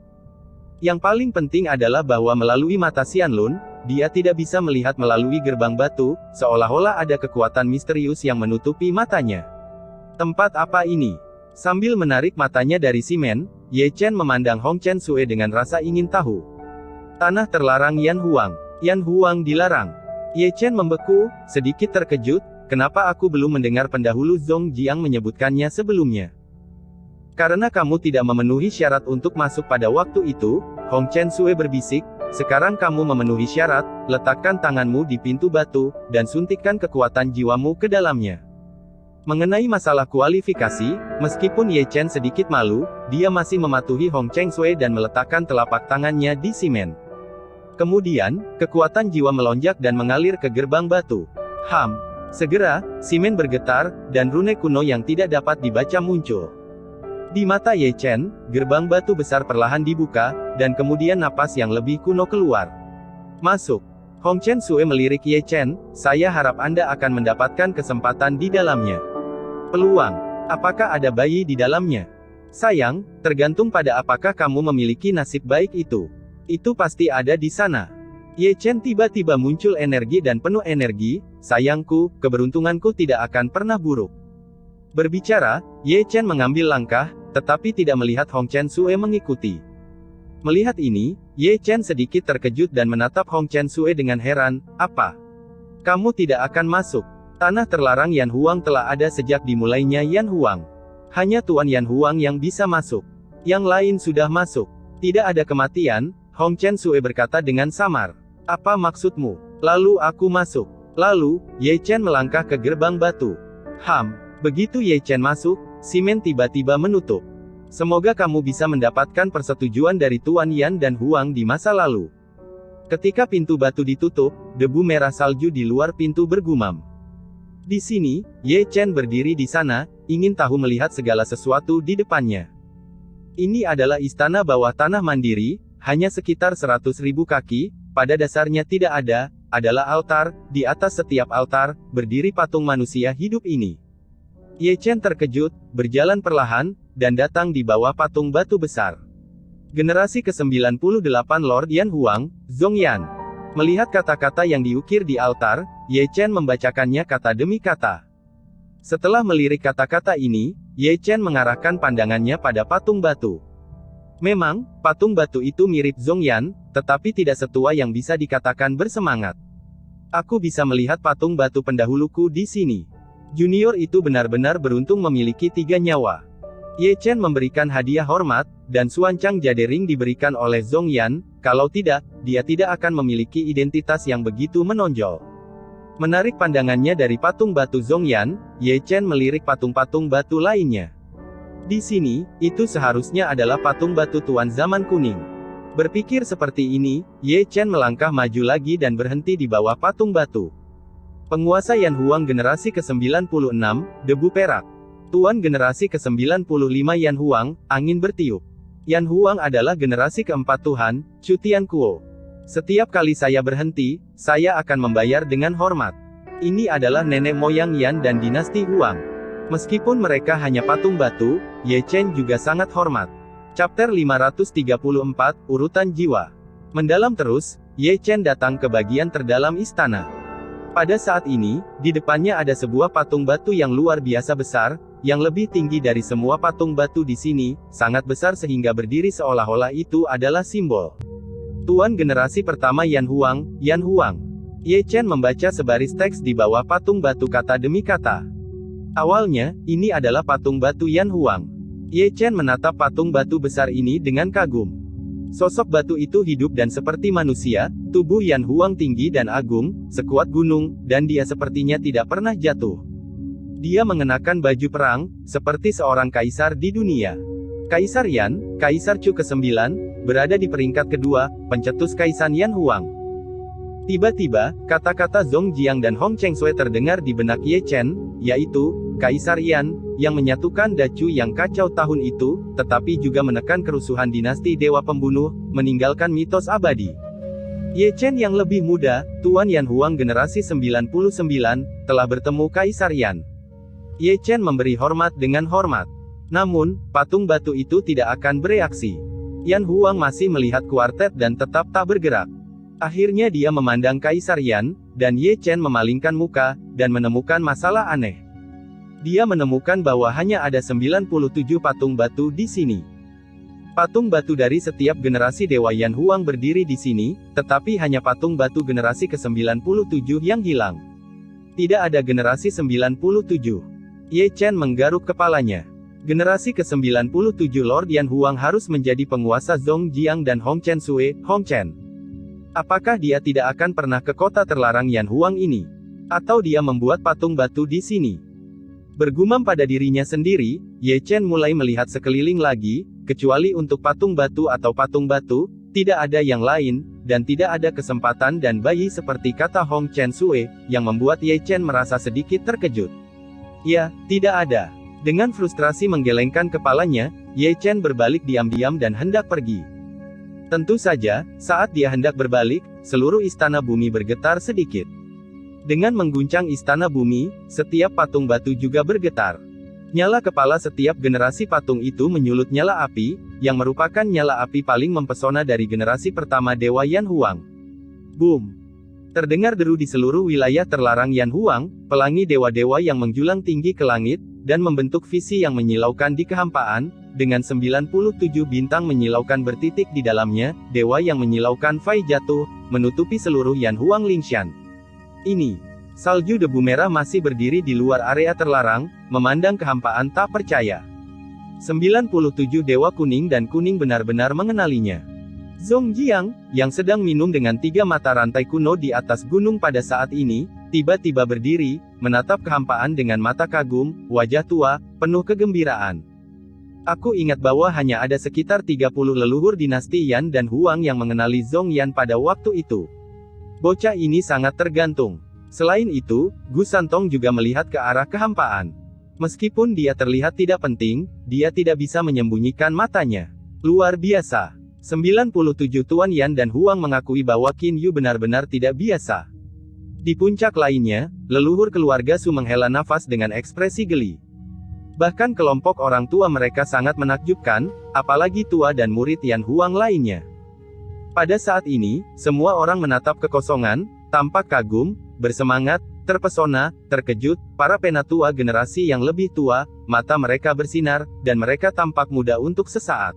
Yang paling penting adalah bahwa melalui mata Xianlun, dia tidak bisa melihat melalui gerbang batu, seolah-olah ada kekuatan misterius yang menutupi matanya. Tempat apa ini? Sambil menarik matanya dari simen, Ye Chen memandang Hong Chen Sue dengan rasa ingin tahu. Tanah terlarang Yan Huang. Yan Huang dilarang. Ye Chen membeku, sedikit terkejut, kenapa aku belum mendengar pendahulu Zong Jiang menyebutkannya sebelumnya? Karena kamu tidak memenuhi syarat untuk masuk pada waktu itu, Hong Chen Sue berbisik, sekarang kamu memenuhi syarat, letakkan tanganmu di pintu batu, dan suntikkan kekuatan jiwamu ke dalamnya. Mengenai masalah kualifikasi, meskipun Ye Chen sedikit malu, dia masih mematuhi Hong Chen Sue dan meletakkan telapak tangannya di simen. Kemudian, kekuatan jiwa melonjak dan mengalir ke gerbang batu. Segera, simen bergetar, dan rune kuno yang tidak dapat dibaca muncul. Di mata Ye Chen, gerbang batu besar perlahan dibuka, dan kemudian napas yang lebih kuno keluar. Masuk. Hong Chen Sue melirik Ye Chen, saya harap Anda akan mendapatkan kesempatan di dalamnya. Peluang. Apakah ada bayi di dalamnya? Sayang, tergantung pada apakah kamu memiliki nasib baik itu. Itu pasti ada di sana. Ye Chen tiba-tiba muncul energi dan penuh energi, sayangku, keberuntunganku tidak akan pernah buruk. Berbicara, Ye Chen mengambil langkah, tetapi tidak melihat Hong Chen Sue mengikuti. Melihat ini, Ye Chen sedikit terkejut dan menatap Hong Chen Sue dengan heran, apa? Kamu tidak akan masuk. Tanah terlarang Yan Huang telah ada sejak dimulainya Yan Huang. Hanya Tuan Yan Huang yang bisa masuk. Yang lain sudah masuk. Tidak ada kematian, Hong Chen Sue berkata dengan samar. Apa maksudmu? Lalu aku masuk. Lalu, Ye Chen melangkah ke gerbang batu. Begitu Ye Chen masuk, simen tiba-tiba menutup. Semoga kamu bisa mendapatkan persetujuan dari Tuan Yan dan Huang di masa lalu. Ketika pintu batu ditutup, debu merah salju di luar pintu bergumam. Di sini, Ye Chen berdiri di sana, ingin tahu melihat segala sesuatu di depannya. Ini adalah istana bawah tanah mandiri, hanya sekitar 100.000 kaki, pada dasarnya tidak adalah altar, di atas setiap altar, berdiri patung manusia hidup ini. Ye Chen terkejut, berjalan perlahan, dan datang di bawah patung batu besar. Generasi ke-98 Lord Yan Huang, Zong Yan. Melihat kata-kata yang diukir di altar, Ye Chen membacakannya kata demi kata. Setelah melirik kata-kata ini, Ye Chen mengarahkan pandangannya pada patung batu. Memang, patung batu itu mirip Zong Yan, tetapi tidak setua yang bisa dikatakan bersemangat. Aku bisa melihat patung batu pendahuluku di sini. Junior itu benar-benar beruntung memiliki 3 nyawa. Ye Chen memberikan hadiah hormat, dan Xuanchang Jadering diberikan oleh Zong Yan, kalau tidak, dia tidak akan memiliki identitas yang begitu menonjol. Menarik pandangannya dari patung batu Zong Yan, Ye Chen melirik patung-patung batu lainnya. Di sini, itu seharusnya adalah patung batu Tuan Zaman Kuning. Berpikir seperti ini, Ye Chen melangkah maju lagi dan berhenti di bawah patung batu. Penguasa Yan Huang generasi ke-96, debu perak. Tuan generasi ke-95 Yan Huang, angin bertiup. Yan Huang adalah generasi keempat Tuhan, Chu Tianquo. Setiap kali saya berhenti, saya akan membayar dengan hormat. Ini adalah nenek moyang Yan dan dinasti Huang. Meskipun mereka hanya patung batu, Ye Chen juga sangat hormat. Chapter 534, Urutan Jiwa. Mendalam terus, Ye Chen datang ke bagian terdalam istana. Pada saat ini, di depannya ada sebuah patung batu yang luar biasa besar, yang lebih tinggi dari semua patung batu di sini, sangat besar sehingga berdiri seolah-olah itu adalah simbol. Tuan generasi pertama Yan Huang, Yan Huang. Ye Chen membaca sebaris teks di bawah patung batu kata demi kata. Awalnya, ini adalah patung batu Yan Huang. Ye Chen menatap patung batu besar ini dengan kagum. Sosok batu itu hidup dan seperti manusia, tubuh Yan Huang tinggi dan agung, sekuat gunung, dan dia sepertinya tidak pernah jatuh. Dia mengenakan baju perang, seperti seorang kaisar di dunia. Kaisar Yan, Kaisar Chu ke-9, berada di peringkat kedua, pencetus Kaisar Yan Huang. Tiba-tiba, kata-kata Zong Jiang dan Hong Chen Sue terdengar di benak Ye Chen, yaitu, Kaisar Yan, yang menyatukan Dacu yang kacau tahun itu, tetapi juga menekan kerusuhan dinasti Dewa Pembunuh, meninggalkan mitos abadi. Ye Chen yang lebih muda, Tuan Yan Huang generasi 99, telah bertemu Kaisar Yan. Ye Chen memberi hormat dengan hormat. Namun, patung batu itu tidak akan bereaksi. Yan Huang masih melihat kuartet dan tetap tak bergerak. Akhirnya dia memandang Kaisar Yan, dan Ye Chen memalingkan muka, dan menemukan masalah aneh. Dia menemukan bahwa hanya ada 97 patung batu di sini. Patung batu dari setiap generasi Dewa Yan Huang berdiri di sini, tetapi hanya patung batu generasi ke-97 yang hilang. Tidak ada generasi 97. Ye Chen menggaruk kepalanya. Generasi ke-97 Lord Yan Huang harus menjadi penguasa Zhongjiang dan Hongchen Sui, Hongchen. Apakah dia tidak akan pernah ke kota terlarang Yan Huang ini? Atau dia membuat patung batu di sini? Bergumam pada dirinya sendiri, Ye Chen mulai melihat sekeliling lagi, kecuali untuk patung batu atau patung batu, tidak ada yang lain, dan tidak ada kesempatan dan bayi seperti kata Hong Chen Sui, yang membuat Ye Chen merasa sedikit terkejut. Ya, tidak ada. Dengan frustrasi menggelengkan kepalanya, Ye Chen berbalik diam-diam dan hendak pergi. Tentu saja, saat dia hendak berbalik, seluruh istana bumi bergetar sedikit. Dengan mengguncang istana bumi, setiap patung batu juga bergetar. Nyala kepala setiap generasi patung itu menyulut nyala api, yang merupakan nyala api paling mempesona dari generasi pertama Dewa Yan Huang. Boom! Terdengar deru di seluruh wilayah terlarang Yan Huang, pelangi dewa-dewa yang menjulang tinggi ke langit, dan membentuk visi yang menyilaukan di kehampaan, dengan 97 bintang menyilaukan bertitik di dalamnya, dewa yang menyilaukan Fai jatuh, menutupi seluruh Yan Huang Lingshan. Ini. Salju debu merah masih berdiri di luar area terlarang, memandang kehampaan tak percaya. 97 dewa kuning dan kuning benar-benar mengenalinya. Zhongjiang, yang sedang minum dengan 3 mata rantai kuno di atas gunung pada saat ini, tiba-tiba berdiri, menatap kehampaan dengan mata kagum, wajah tua, penuh kegembiraan. Aku ingat bahwa hanya ada sekitar 30 leluhur dinasti Yan dan Huang yang mengenali Zhongyan pada waktu itu. Bocah ini sangat tergantung. Selain itu, Gu Santong juga melihat ke arah kehampaan. Meskipun dia terlihat tidak penting, dia tidak bisa menyembunyikan matanya. Luar biasa. 97 Tuan Yan dan Huang mengakui bahwa Qin Yu benar-benar tidak biasa. Di puncak lainnya, leluhur keluarga Su menghela nafas dengan ekspresi geli. Bahkan kelompok orang tua mereka sangat menakjubkan, apalagi tua dan murid Yan Huang lainnya. Pada saat ini, semua orang menatap kekosongan, tampak kagum, bersemangat, terpesona, terkejut. Para penatua generasi yang lebih tua, mata mereka bersinar, dan mereka tampak muda untuk sesaat.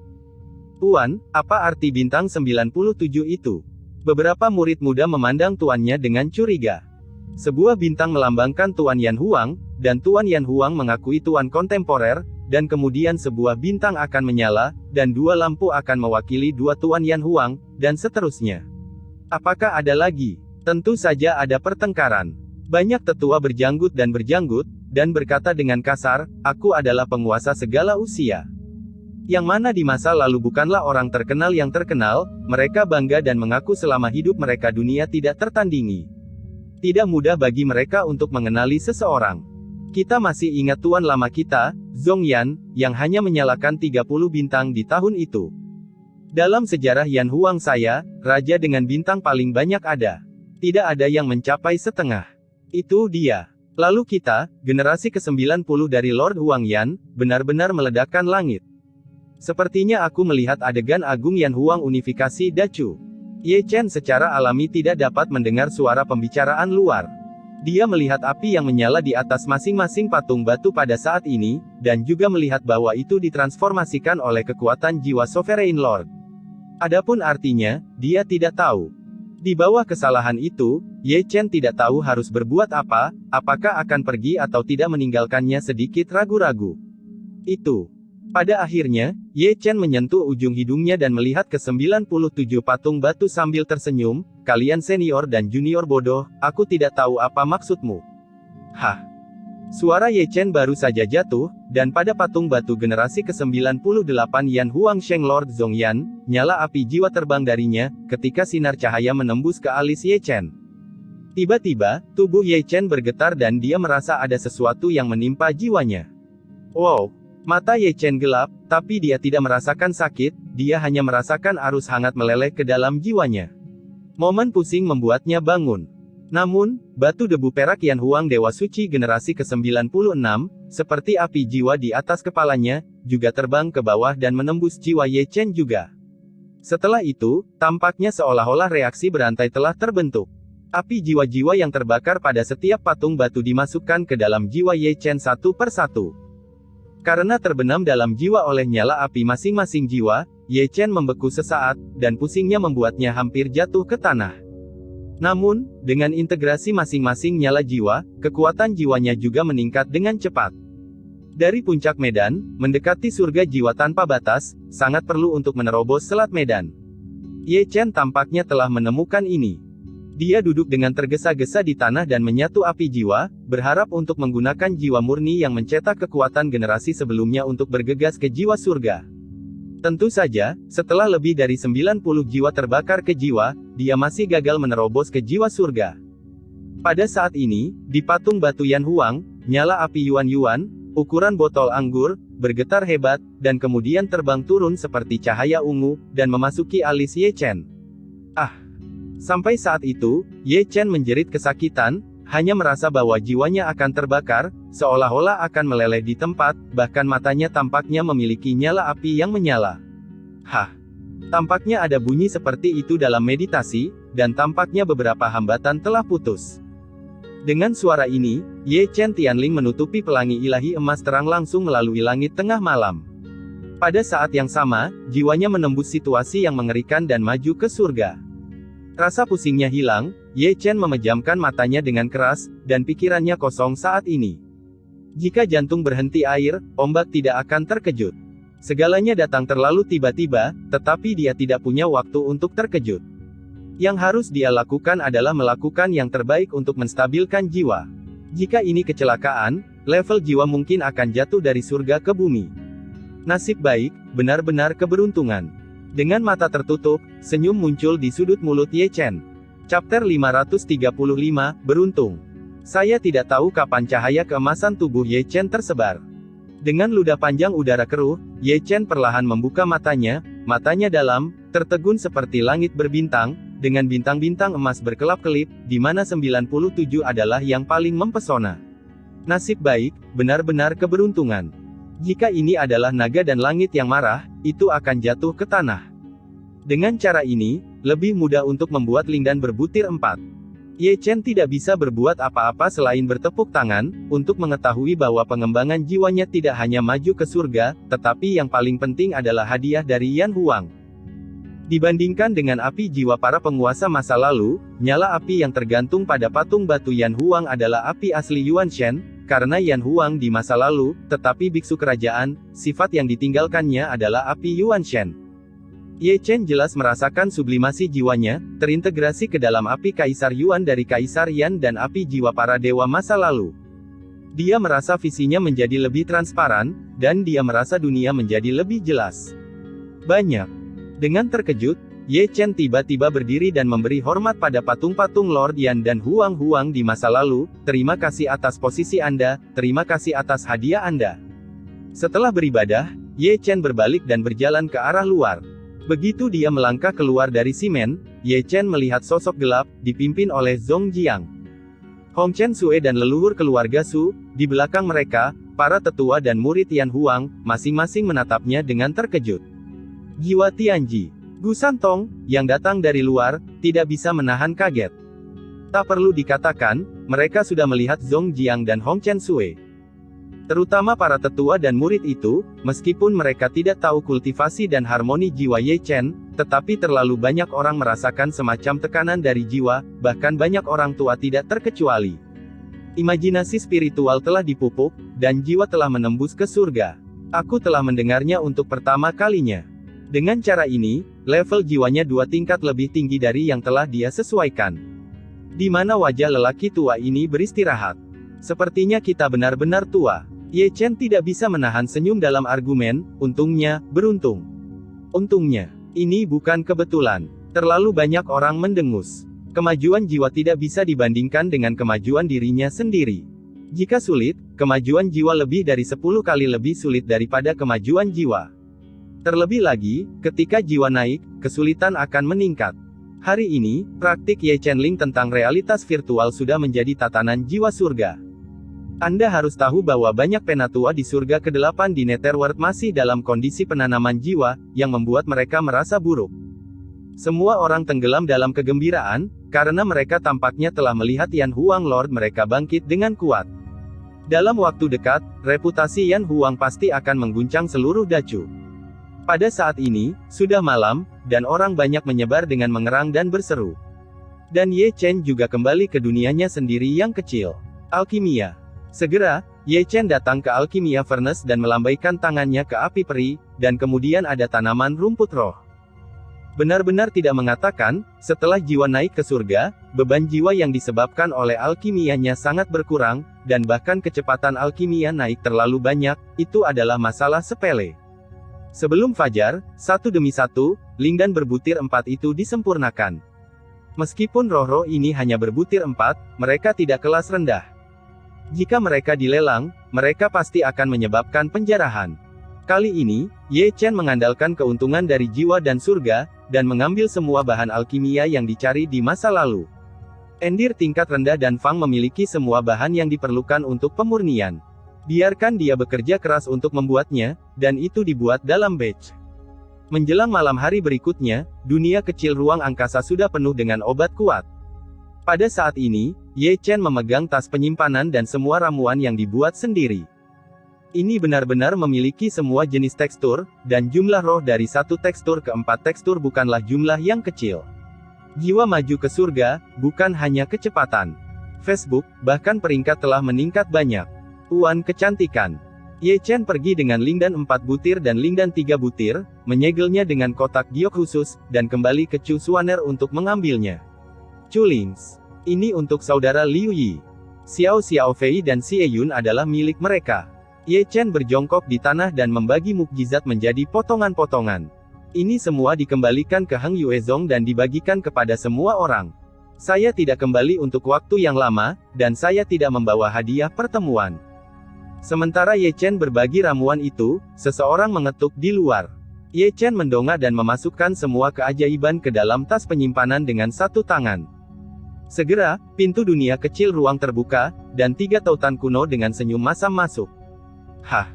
Tuan, apa arti bintang 97 itu? Beberapa murid muda memandang tuannya dengan curiga. Sebuah bintang melambangkan Tuan Yan Huang, dan Tuan Yan Huang mengakui tuan kontemporer, dan kemudian sebuah bintang akan menyala, dan 2 lampu akan mewakili 2 Tuan Yan Huang, dan seterusnya. Apakah ada lagi? Tentu saja ada pertengkaran. Banyak tetua berjanggut, dan berkata dengan kasar, aku adalah penguasa segala usia. Yang mana di masa lalu bukanlah orang terkenal yang terkenal, mereka bangga dan mengaku selama hidup mereka dunia tidak tertandingi. Tidak mudah bagi mereka untuk mengenali seseorang. Kita masih ingat tuan lama kita, Zhongyan, yang hanya menyalakan 30 bintang di tahun itu. Dalam sejarah Yan Huang saya, raja dengan bintang paling banyak ada. Tidak ada yang mencapai setengah. Itu dia. Lalu kita, generasi ke-90 dari Lord Huang Yan, benar-benar meledakkan langit. Sepertinya aku melihat adegan agung Yan Huang unifikasi Dacu. Ye Chen secara alami tidak dapat mendengar suara pembicaraan luar. Dia melihat api yang menyala di atas masing-masing patung batu pada saat ini, dan juga melihat bahwa itu ditransformasikan oleh kekuatan jiwa Sovereign Lord. Adapun artinya, dia tidak tahu. Di bawah kesalahan itu, Ye Chen tidak tahu harus berbuat apa, apakah akan pergi atau tidak meninggalkannya sedikit ragu-ragu. Itu. Pada akhirnya, Ye Chen menyentuh ujung hidungnya dan melihat ke 97 patung batu sambil tersenyum, kalian senior dan junior bodoh, aku tidak tahu apa maksudmu. Hah? Suara Ye Chen baru saja jatuh, dan pada patung batu generasi ke-98 Yan Huang Sheng Lord Zhongyan, nyala api jiwa terbang darinya, ketika sinar cahaya menembus ke alis Ye Chen. Tiba-tiba, tubuh Ye Chen bergetar dan dia merasa ada sesuatu yang menimpa jiwanya. Wow! Mata Ye Chen gelap, tapi dia tidak merasakan sakit, dia hanya merasakan arus hangat meleleh ke dalam jiwanya. Momen pusing membuatnya bangun. Namun, batu debu perak Yan Huang Dewa Suci generasi ke-96, seperti api jiwa di atas kepalanya, juga terbang ke bawah dan menembus jiwa Ye Chen juga. Setelah itu, tampaknya seolah-olah reaksi berantai telah terbentuk. Api jiwa-jiwa yang terbakar pada setiap patung batu dimasukkan ke dalam jiwa Ye Chen satu per satu. Karena terbenam dalam jiwa oleh nyala api masing-masing jiwa, Ye Chen membeku sesaat, dan pusingnya membuatnya hampir jatuh ke tanah. Namun, dengan integrasi masing-masing nyala jiwa, kekuatan jiwanya juga meningkat dengan cepat. Dari puncak medan, mendekati surga jiwa tanpa batas, sangat perlu untuk menerobos selat medan. Ye Chen tampaknya telah menemukan ini. Dia duduk dengan tergesa-gesa di tanah dan menyatu api jiwa, berharap untuk menggunakan jiwa murni yang mencetak kekuatan generasi sebelumnya untuk bergegas ke jiwa surga. Tentu saja, setelah lebih dari 90 jiwa terbakar ke jiwa, dia masih gagal menerobos ke jiwa surga. Pada saat ini, di patung batu Yan Huang, nyala api Yuan Yuan, ukuran botol anggur, bergetar hebat, dan kemudian terbang turun seperti cahaya ungu, dan memasuki alis Ye Chen. Sampai saat itu, Ye Chen menjerit kesakitan, hanya merasa bahwa jiwanya akan terbakar, seolah-olah akan meleleh di tempat, bahkan matanya tampaknya memiliki nyala api yang menyala. Tampaknya ada bunyi seperti itu dalam meditasi, dan tampaknya beberapa hambatan telah putus. Dengan suara ini, Ye Chen Tianling menutupi pelangi ilahi emas terang langsung melalui langit tengah malam. Pada saat yang sama, jiwanya menembus situasi yang mengerikan dan maju ke surga. Rasa pusingnya hilang, Ye Chen memejamkan matanya dengan keras, dan pikirannya kosong saat ini. Jika jantung berhenti air, ombak tidak akan terkejut. Segalanya datang terlalu tiba-tiba, tetapi dia tidak punya waktu untuk terkejut. Yang harus dia lakukan adalah melakukan yang terbaik untuk menstabilkan jiwa. Jika ini kecelakaan, level jiwa mungkin akan jatuh dari surga ke bumi. Nasib baik, benar-benar keberuntungan. Dengan mata tertutup, senyum muncul di sudut mulut Ye Chen. Chapter 535, Beruntung. Saya tidak tahu kapan cahaya keemasan tubuh Ye Chen tersebar. Dengan ludah panjang udara keruh, Ye Chen perlahan membuka matanya dalam, tertegun seperti langit berbintang, dengan bintang-bintang emas berkelap-kelip, di mana 97 adalah yang paling mempesona. Nasib baik, benar-benar keberuntungan. Jika ini adalah naga dan langit yang marah, itu akan jatuh ke tanah. Dengan cara ini, lebih mudah untuk membuat lindan berbutir 4. Ye Chen tidak bisa berbuat apa-apa selain bertepuk tangan, untuk mengetahui bahwa pengembangan jiwanya tidak hanya maju ke surga, tetapi yang paling penting adalah hadiah dari Yan Huang. Dibandingkan dengan api jiwa para penguasa masa lalu, nyala api yang tergantung pada patung batu Yan Huang adalah api asli Yuan Shen, karena Yan Huang di masa lalu, tetapi biksu kerajaan, sifat yang ditinggalkannya adalah api Yuan Shen. Ye Chen jelas merasakan sublimasi jiwanya, terintegrasi ke dalam api Kaisar Yuan dari Kaisar Yan dan api jiwa para dewa masa lalu. Dia merasa visinya menjadi lebih transparan, dan dia merasa dunia menjadi lebih jelas. Dengan terkejut, Ye Chen tiba-tiba berdiri dan memberi hormat pada patung-patung Lord Yan dan Huang Huang di masa lalu. Terima kasih atas posisi Anda, terima kasih atas hadiah Anda. Setelah beribadah, Ye Chen berbalik dan berjalan ke arah luar. Begitu dia melangkah keluar dari simen, Ye Chen melihat sosok gelap, dipimpin oleh Zhong Jiang. Hong Chen Sue dan leluhur keluarga Su, di belakang mereka, para tetua dan murid Yan Huang, masing-masing menatapnya dengan terkejut. Jiwa Tianji, Gu Santong, yang datang dari luar, tidak bisa menahan kaget. Tak perlu dikatakan, mereka sudah melihat Zhong Jiang dan Hong Chen Sue. Terutama para tetua dan murid itu, meskipun mereka tidak tahu kultivasi dan harmoni jiwa Ye Chen, tetapi terlalu banyak orang merasakan semacam tekanan dari jiwa, bahkan banyak orang tua tidak terkecuali. Imajinasi spiritual telah dipupuk, dan jiwa telah menembus ke surga. Aku telah mendengarnya untuk pertama kalinya. Dengan cara ini, level jiwanya 2 tingkat lebih tinggi dari yang telah dia sesuaikan. Di mana wajah lelaki tua ini beristirahat. Sepertinya kita benar-benar tua. Ye Chen tidak bisa menahan senyum dalam argumen, untungnya, beruntung. Untungnya, ini bukan kebetulan. Terlalu banyak orang mendengus. Kemajuan jiwa tidak bisa dibandingkan dengan kemajuan dirinya sendiri. Jika sulit, kemajuan jiwa lebih dari 10 kali lebih sulit daripada kemajuan jiwa. Terlebih lagi, ketika jiwa naik, kesulitan akan meningkat. Hari ini, praktik Ye Chenling tentang realitas virtual sudah menjadi tatanan jiwa surga. Anda harus tahu bahwa banyak penatua di surga ke-8 di Netherworld masih dalam kondisi penanaman jiwa, yang membuat mereka merasa buruk. Semua orang tenggelam dalam kegembiraan, karena mereka tampaknya telah melihat Yan Huang Lord mereka bangkit dengan kuat. Dalam waktu dekat, reputasi Yan Huang pasti akan mengguncang seluruh Dacu. Pada saat ini, sudah malam, dan orang banyak menyebar dengan mengerang dan berseru. Dan Ye Chen juga kembali ke dunianya sendiri yang kecil. Alkimia. Segera, Ye Chen datang ke Alkimia Furnace dan melambaikan tangannya ke api peri, dan kemudian ada tanaman rumput roh. Benar-benar tidak mengatakan, setelah jiwa naik ke surga, beban jiwa yang disebabkan oleh alkimianya sangat berkurang, dan bahkan kecepatan alkimia naik terlalu banyak, itu adalah masalah sepele. Sebelum fajar, satu demi satu, lingdan berbutir 4 itu disempurnakan. Meskipun roh-roh ini hanya berbutir 4, mereka tidak kelas rendah. Jika mereka dilelang, mereka pasti akan menyebabkan penjarahan. Kali ini, Ye Chen mengandalkan keuntungan dari jiwa dan surga, dan mengambil semua bahan alkimia yang dicari di masa lalu. Endir tingkat rendah dan Fang memiliki semua bahan yang diperlukan untuk pemurnian. Biarkan dia bekerja keras untuk membuatnya, dan itu dibuat dalam batch. Menjelang malam hari berikutnya, dunia kecil ruang angkasa sudah penuh dengan obat kuat. Pada saat ini, Ye Chen memegang tas penyimpanan dan semua ramuan yang dibuat sendiri. Ini benar-benar memiliki semua jenis tekstur, dan jumlah roh dari 1 tekstur ke 4 tekstur bukanlah jumlah yang kecil. Jiwa maju ke surga, bukan hanya kecepatan. Facebook, bahkan peringkat telah meningkat banyak. Uan kecantikan. Ye Chen pergi dengan lingdan 4 butir dan lingdan 3 butir, menyegelnya dengan kotak giok khusus, dan kembali ke Chu Xuaner untuk mengambilnya. Chulings. Ini untuk saudara Liu Yi. Xiao Xiaofei dan Xie Yun adalah milik mereka. Ye Chen berjongkok di tanah dan membagi mukjizat menjadi potongan-potongan. Ini semua dikembalikan ke Heng Yuezong dan dibagikan kepada semua orang. Saya tidak kembali untuk waktu yang lama, dan saya tidak membawa hadiah pertemuan. Sementara Ye Chen berbagi ramuan itu, seseorang mengetuk di luar. Ye Chen mendongak dan memasukkan semua keajaiban ke dalam tas penyimpanan dengan satu tangan. Segera, pintu dunia kecil ruang terbuka, dan 3 tautan kuno dengan senyum masam masuk. Hah!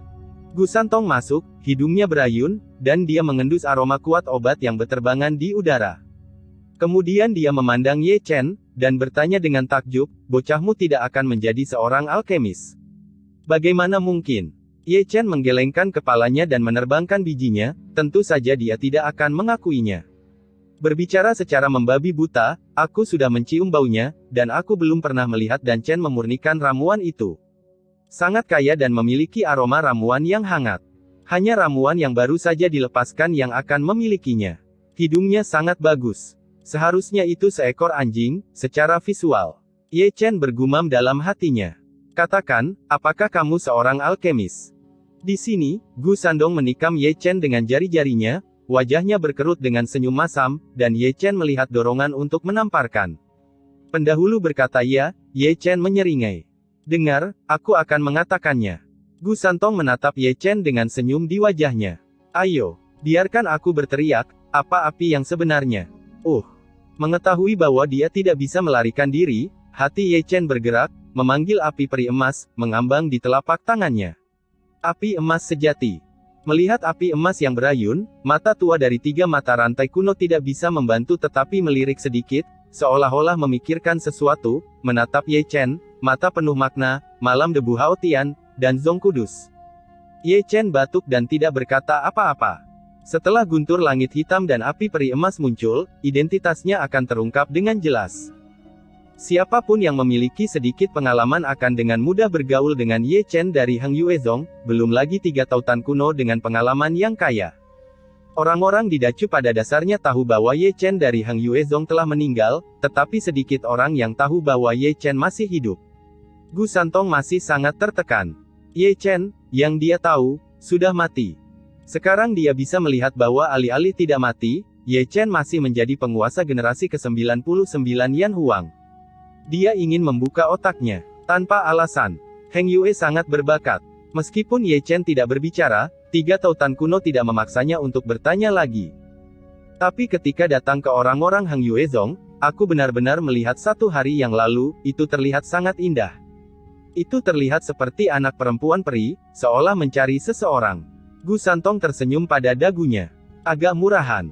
Gu Santong masuk, hidungnya berayun, dan dia mengendus aroma kuat obat yang berterbangan di udara. Kemudian dia memandang Ye Chen, dan bertanya dengan takjub, bocahmu tidak akan menjadi seorang alkemis. Bagaimana mungkin? Ye Chen menggelengkan kepalanya dan menerbangkan bijinya, tentu saja dia tidak akan mengakuinya. Berbicara secara membabi buta, aku sudah mencium baunya, dan aku belum pernah melihat Dan Chen memurnikan ramuan itu. Sangat kaya dan memiliki aroma ramuan yang hangat. Hanya ramuan yang baru saja dilepaskan yang akan memilikinya. Hidungnya sangat bagus. Seharusnya itu seekor anjing, secara visual. Ye Chen bergumam dalam hatinya. Katakan, apakah kamu seorang alkemis? Di sini, Gu Sandong menikam Ye Chen dengan jari-jarinya, wajahnya berkerut dengan senyum masam, dan Ye Chen melihat dorongan untuk menamparkan. Pendahulu berkata ya, Ye Chen menyeringai. Dengar, aku akan mengatakannya. Gu Santong menatap Ye Chen dengan senyum di wajahnya. Ayo, biarkan aku berteriak, apa api yang sebenarnya? Mengetahui bahwa dia tidak bisa melarikan diri, hati Ye Chen bergerak, memanggil api peri emas, mengambang di telapak tangannya. Api emas sejati. Melihat api emas yang berayun, mata tua dari 3 mata rantai kuno tidak bisa membantu tetapi melirik sedikit, seolah-olah memikirkan sesuatu, menatap Ye Chen, mata penuh makna, malam debu Haotian, dan Zong Kudus. Ye Chen batuk dan tidak berkata apa-apa. Setelah guntur langit hitam dan api peri emas muncul, identitasnya akan terungkap dengan jelas. Siapapun yang memiliki sedikit pengalaman akan dengan mudah bergaul dengan Ye Chen dari Heng Yuezong, belum lagi 3 tautan kuno dengan pengalaman yang kaya. Orang-orang di Dacu pada dasarnya tahu bahwa Ye Chen dari Heng Yuezong telah meninggal, tetapi sedikit orang yang tahu bahwa Ye Chen masih hidup. Gu Santong masih sangat tertekan. Ye Chen, yang dia tahu, sudah mati. Sekarang dia bisa melihat bahwa alih-alih tidak mati, Ye Chen masih menjadi penguasa generasi ke-99 Yan Huang. Dia ingin membuka otaknya. Tanpa alasan. Heng Yue sangat berbakat. Meskipun Ye Chen tidak berbicara, 3 tautan kuno tidak memaksanya untuk bertanya lagi. Tapi ketika datang ke orang-orang Hang Yuezong, aku benar-benar melihat 1 hari yang lalu, itu terlihat sangat indah. Itu terlihat seperti anak perempuan peri, seolah mencari seseorang. Gu Santong tersenyum pada dagunya. Agak murahan.